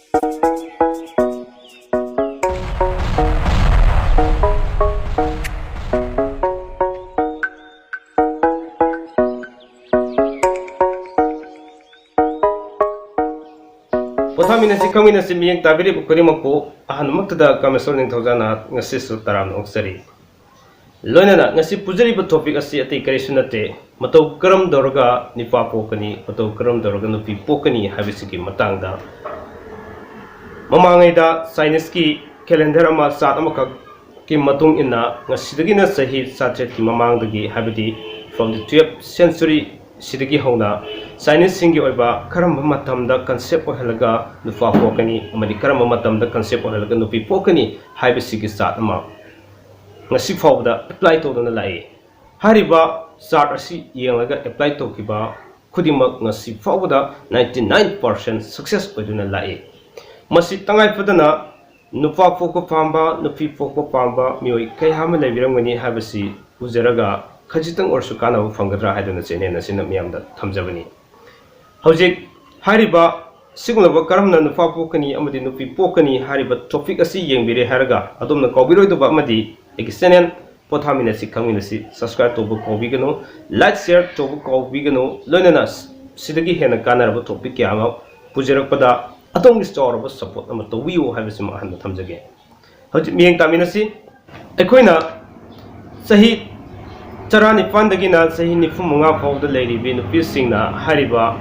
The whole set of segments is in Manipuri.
Pothaminasi khaminasi miyeng tabiri bukuri makpo ahan maktada kamesol ning thawjana ngasi su taram oksari loinana ngasi pujari ba topic asi ati karisunate matau karam dorga nipa pokani matau karam dorga nupi pokani habisiki matangda mamangai da science ki calendar ama sat amakak ki matung inna ngasi dagina sahi satret ki mamang dagi habidi from the 12th century sidagi hauna science singi oiba karamba matamda concept ohelaga nupa pokani amadi karamba matamda concept ohelaga nupi pokani haibisigi sat ama ngasi fawda apply to dona lai hariba chart asi yengaga apply to kiba khudimak ngasi fawda 99% success oduna lai masi tangai padana nupa poko pamba nupi poko pamba mioi kai hama lebiramgani habisi uzaraga khajitang orsu kana fangadra haiduna chene nasina miyamda thamjabani hojik hariba sigulaba karamna nupa pokani amadi nupi pokani hariba topic asi yengbire haraga adomna kawbiroi doba amadi channel pothaminasi khaminasi subscribe to kawbigano like share to kawbigano loinana sidagi hena kanaraba topic kyama pujarakpada atongni store ba support ama to wiu habisima hanna thamjage hojik miyeng taminasi ekoina sahi Charani Pandagina sahi nifumunga fawda leiribi nupi singna hariba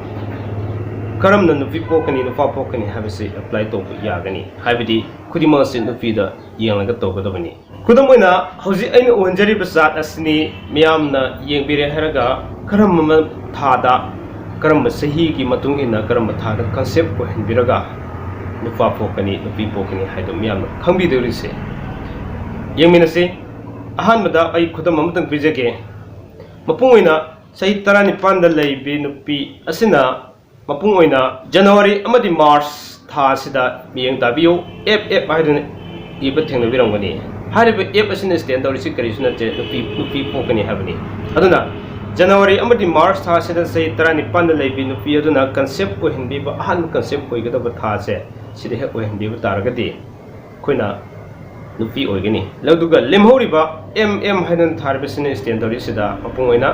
karamna nupi pokani nupa pokani habisi apply to yagani habidi khudima sin nupi da yenglaga togadabani kudamoina hauji aina onjari basat asni miyamna yengbire haraga karamma thada karamma sahi gi matung ina karamma thada concept ko hinbiraga nupa pokani nupi pokani haido miyamna khangbidorise yengminase ahanbada ay khudam amatang pijage mapungoina sahi tarani panda leibi nupi asina mapungoina January amadi March tha sida miyeng tabiyo ff haidun iba thengna birangani hariba f asina stand out si karisuna te nupi pokani habani aduna January amadi March tha sida sahi tarani panda leibi nupi aduna concept ko hindi ba ahan concept ko igada tha se sida he ko hindi ba taragadi koina nupi oigani laduga lemhoriba haidun tharbisina standard sida mapungoina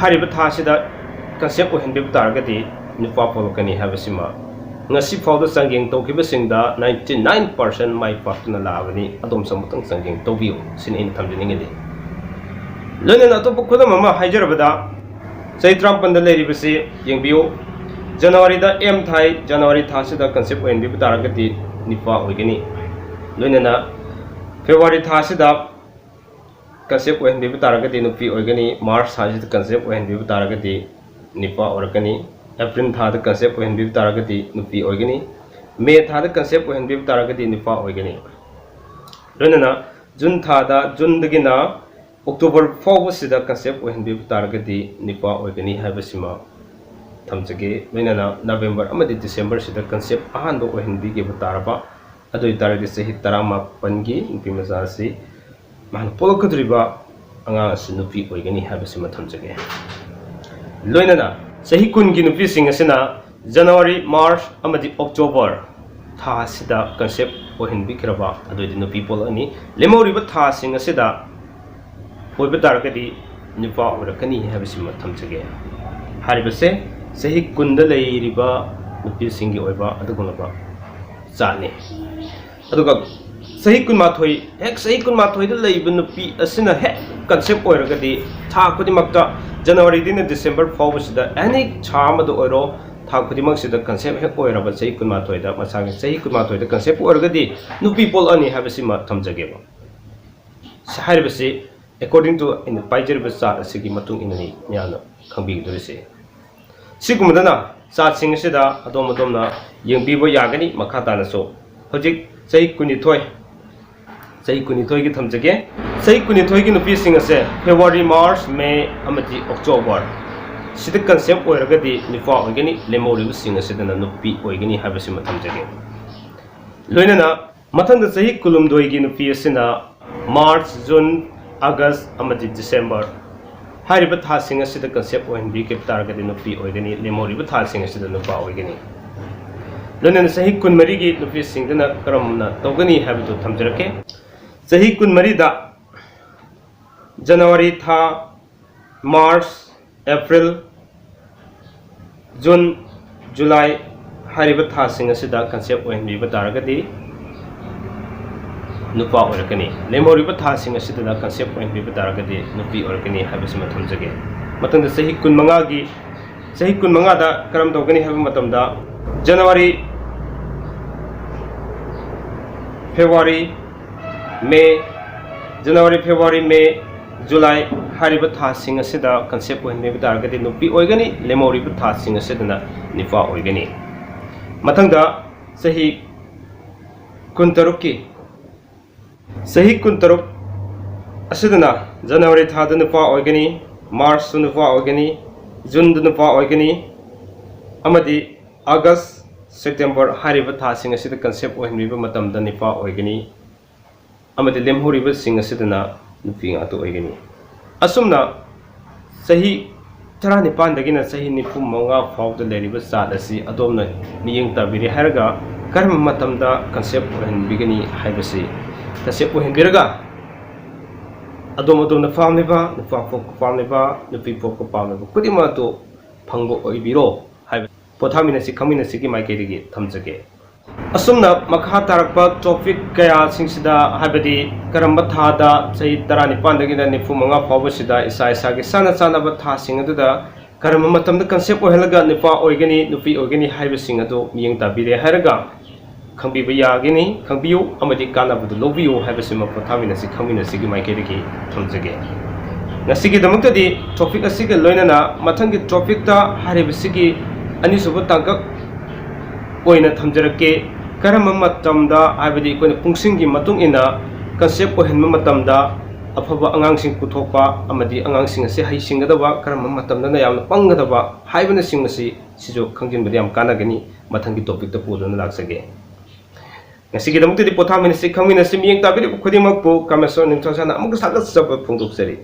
hariba tha sida concept ko hinbe targati nupa polkani habisima ngasi fawda sangeng tokiba singda 99% mai partner labani adom samutang sangeng tobiu sin in thamjiningedi lona to bukhoda mama haijarabada saitram pandale ribasi yengbio January da thai January tha sida concept ko hinbe targati nipa oigani loinana February tha sida concept ko hindi taragati nupi oigani March tha sida concept ko hindi taragati nipa orakani April tha da concept ko hindi taragati nupi oigani May tha da concept ko hindi taragati nipa oigani loinana June tha da June dagina October fawba sida concept ko hindi taragati nipa oigani habasima thamjage loinana November amadi December sida concept ahando ko hindi ge taraba ado itaradi sahi tarama pangi nupi mazasi man polokadriba anga nupi oigani habisi mathamjage loinana sahi kungi nupi singasina January March amadi October tha sida concept ohin bikraba ado di nupi polani lemoriba tha singasida oiba targadi nupa orakani habisi mathamjage haribase sahi kunda leiriba nupi singi oiba adugulaba chani aduga sahi kunmathoi hek sahi kunmathoi da leiba nupi asina he concept oiragadi tha khudimakta January din December fawba sida any chama do oiro tha khudimak sida concept he oiraba sahi kunmathoi da masang sahi kunmathoi da concept oiragadi nupi pol ani habisi ma thamjageba saharibasi according to in paijer basa asigi matung inani nyana khangbi dorise sigumadana sa sing sida adom adomna yengbibo yagani makhata na so hojik sahi kunithoi gi thamjage sahi kunithoi gi nupi sing ase February March May amati October sida concept oiragadi nipa oigani lemori sing ase dana nupi oigani habasi mathamjage loinana mathanda sahi kulumdoi gi nupi asina March June August amati December hariba tha sing asida concept oin bi ke targadi nupi oigani lemori ba tha sing asida nupa oigani लोनन सही कुनमरी की नुपी सिंगदना करमना तौगनी हैबिटु थमजरके सही कुनमरी दा जनवरी था मार्च अप्रैल जून जुलाई हारिब था सिंग असिदा कंसेप्ट ओइनबी तारगदी नुपा ओरकनी लेमोरिब था सिंग असिदा कंसेप्ट ओइनबी तारगदी नुपी ओरकनी हैबिसमा थमजगे मतंग सही कुनमंगा की सही कुनमंगा दा करम तौगनी हैब मतमदा जनवरी फेब्रुआरी मे जनवरी फेब्रुआरी मे जुलाई हारिब था सिंग असिदा कंसेप्ट ओइनबी तारगदी नुपी ओइगनी लेमोरिब था सिंग असिदा निफा ओइगनी मतंगदा सही कुनतरुक की सही कुनतरुक असिदना जनवरी था नुपा ओइगनी मार्च नुपा ओइगनी जून नुपा ओइगनी अमदी अगस्त सेप्टेम्बर हारिब था सिंग असिदा कंसेप्ट ओइनबी मतमदा निफा ओइगनी अमदी लेमहोरिब सिंग असिदना नुपी ngato oigani asumna sahi 19 dagina sahi 95 fawda leriba sat asi adomna miyeng tabiri haraga karam matamda concept ohen bigani haibasi concept ohen biraga adom na famliba nupa pok famliba nupi pok famliba kudima to phangbo oibiro haiba pothamina si khamina si ki maike digi thamjage asumna makha tarakpa topic kaya singsida habadi karamba thada sei 19 dagina 95 fawba sida isa isa ge sana sana ba tha sing aduda karamba matamda concept ohelaga nipa oigani nupi oigani haiba sing adu miyeng tabire haraga khangbiba yagini khangbiu amadi kana budu lobiu haiba sima pothamina si khamina si gi maike digi thamjage ngasigi damakta di topic asiga loinana mathangi topic ta hariba sigi ani subu tangkak ओइना थमजरके करम मतमदा आबदी कोने पुंगसिंगी मतुंग इना कंसेप्ट ओहेनम मतमदा अफबा अंगांसिंग पुथोकपा अमदी अंगांसिंग से हाइसिंगदबा करम मतमदा यामना पंगदबा हाइबना सिंगसी सिजो खंजिनबदि याम कानागनी मथंगी टॉपिक त पुदन लाक्सगे ngasi dam ti potha min si khami na si miyeng ta bi khodi mak po kameso ning thosana amuk sagat sab phungduk seri